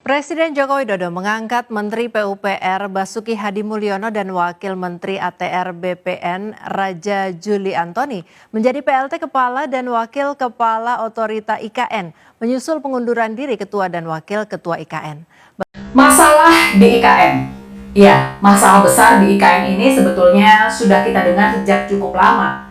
Presiden Joko Widodo mengangkat Menteri PUPR Basuki Hadi Mulyono dan Wakil Menteri ATR BPN Raja Juli Antoni menjadi PLT Kepala dan Wakil Kepala Otorita IKN, menyusul pengunduran diri Ketua dan Wakil Ketua IKN. Masalah di IKN. Ya, masalah besar di IKN ini sebetulnya sudah kita dengar sejak cukup lama.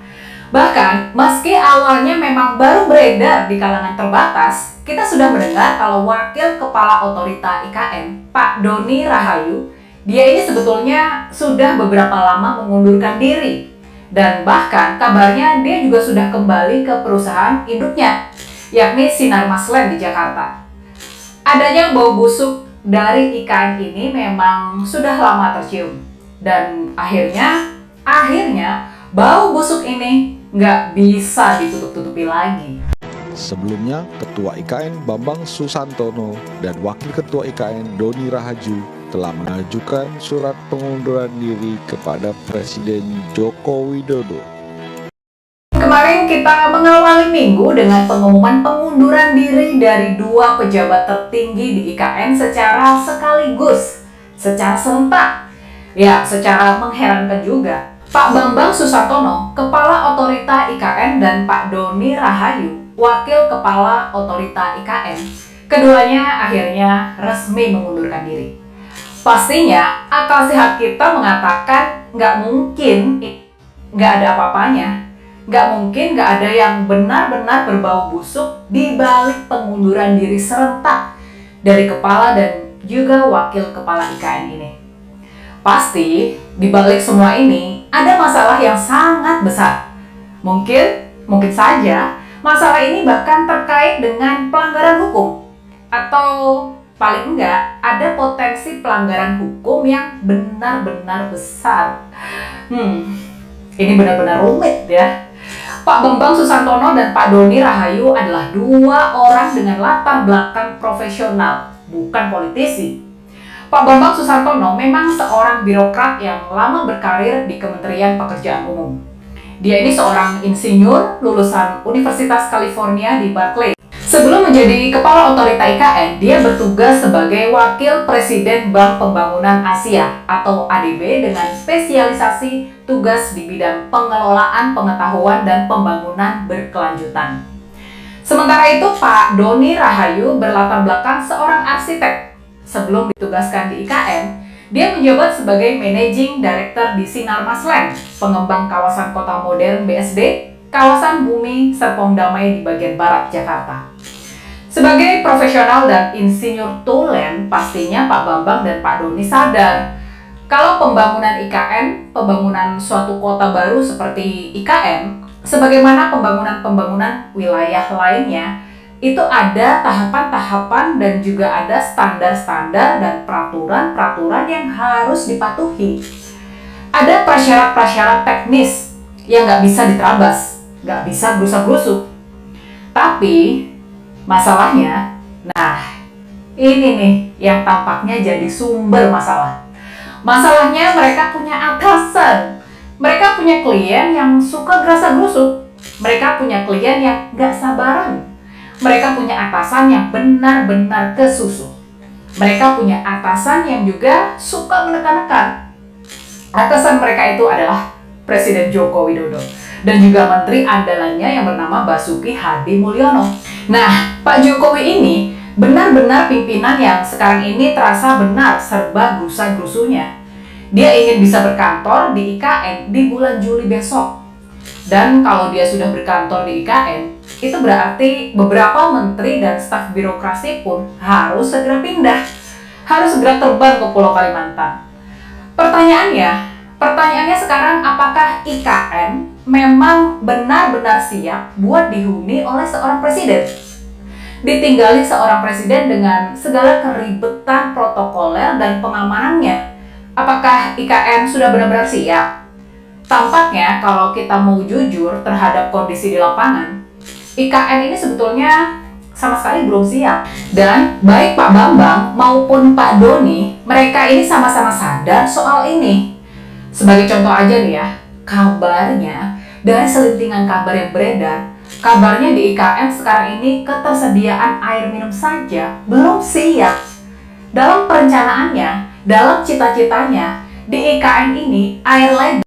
Bahkan, meski awalnya memang baru beredar di kalangan terbatas, kita sudah mendengar kalau Wakil Kepala Otorita IKN, Pak Doni Rahayu, dia ini sebetulnya sudah beberapa lama mengundurkan diri. Dan bahkan kabarnya dia juga sudah kembali ke perusahaan induknya, yakni Sinar Maslen di Jakarta. Adanya bau busuk dari IKN ini memang sudah lama tercium. Dan akhirnya bau busuk ini nggak bisa ditutup-tutupi lagi. Sebelumnya, Ketua IKN Bambang Susantono dan Wakil Ketua IKN Doni Rahaju telah mengajukan surat pengunduran diri kepada Presiden Joko Widodo. Kemarin kita mengawali minggu dengan pengumuman pengunduran diri dari dua pejabat tertinggi di IKN secara sekaligus, secara serentak. Ya, secara mengherankan juga. Pak Bambang Susantono, Kepala Otorita IKN, dan Pak Doni Rahayu, Wakil Kepala Otorita IKN. Keduanya akhirnya resmi mengundurkan diri. Pastinya akal sehat kita mengatakan nggak mungkin nggak ada apa-apanya. Nggak mungkin nggak ada yang benar-benar berbau busuk di balik pengunduran diri serentak dari Kepala dan juga Wakil Kepala IKN ini. Pasti di balik semua ini ada masalah yang sangat besar. Mungkin saja masalah ini bahkan terkait dengan pelanggaran hukum, atau paling enggak ada potensi pelanggaran hukum yang benar-benar besar. Ini benar-benar rumit ya. Pak Bambang Susantono dan Pak Doni Rahayu adalah dua orang dengan latar belakang profesional, bukan politisi. Pak Bambang Susantono memang seorang birokrat yang lama berkarir di Kementerian Pekerjaan Umum. Dia ini seorang insinyur lulusan Universitas California di Berkeley. Sebelum menjadi Kepala Otorita IKN, dia bertugas sebagai Wakil Presiden Bank Pembangunan Asia atau ADB dengan spesialisasi tugas di bidang pengelolaan pengetahuan dan pembangunan berkelanjutan. Sementara itu, Pak Doni Rahayu berlatar belakang seorang arsitek. Sebelum ditugaskan di IKN, dia menjabat sebagai Managing Director di Sinar Maslen, pengembang kawasan kota modern BSD, kawasan Bumi Serpong Damai di bagian barat Jakarta. Sebagai profesional dan insinyur tulen, pastinya Pak Bambang dan Pak Doni sadar kalau pembangunan IKN, pembangunan suatu kota baru seperti IKN, sebagaimana pembangunan wilayah lainnya, itu ada tahapan-tahapan dan juga ada standar-standar dan peraturan-peraturan yang harus dipatuhi. Ada prasyarat-prasyarat teknis yang nggak bisa diterabas, nggak bisa gerusak-gerusuk. Tapi masalahnya, ini nih yang tampaknya jadi sumber masalah. Masalahnya mereka punya atasan, mereka punya klien yang suka gerasa-gerusuk, mereka punya klien yang nggak sabaran. Mereka punya atasan yang benar-benar kesusu. Mereka punya atasan yang juga suka menekan-nekan. Atasan mereka itu adalah Presiden Joko Widodo dan juga menteri andalannya yang bernama Basuki Hadi Mulyono. Nah, Pak Jokowi ini benar-benar pimpinan yang sekarang ini terasa benar serba gerusa-gerusunya. Dia ingin bisa berkantor di IKN di bulan Juli besok. Dan kalau dia sudah berkantor di IKN, itu berarti beberapa menteri dan staf birokrasi pun harus segera pindah, harus segera terbang ke Pulau Kalimantan. Pertanyaannya sekarang, apakah IKN memang benar-benar siap buat dihuni oleh seorang presiden? Ditinggali seorang presiden dengan segala keribetan protokoler dan pengamanannya. Apakah IKN sudah benar-benar siap? Tampaknya kalau kita mau jujur terhadap kondisi di lapangan, IKN ini sebetulnya sama sekali belum siap. Dan baik Pak Bambang maupun Pak Doni, mereka ini sama-sama sadar soal ini. Sebagai contoh aja nih ya, kabarnya dari selintingan kabar yang beredar, kabarnya di IKN sekarang ini ketersediaan air minum saja belum siap. Dalam perencanaannya, dalam cita-citanya, di IKN ini, Airline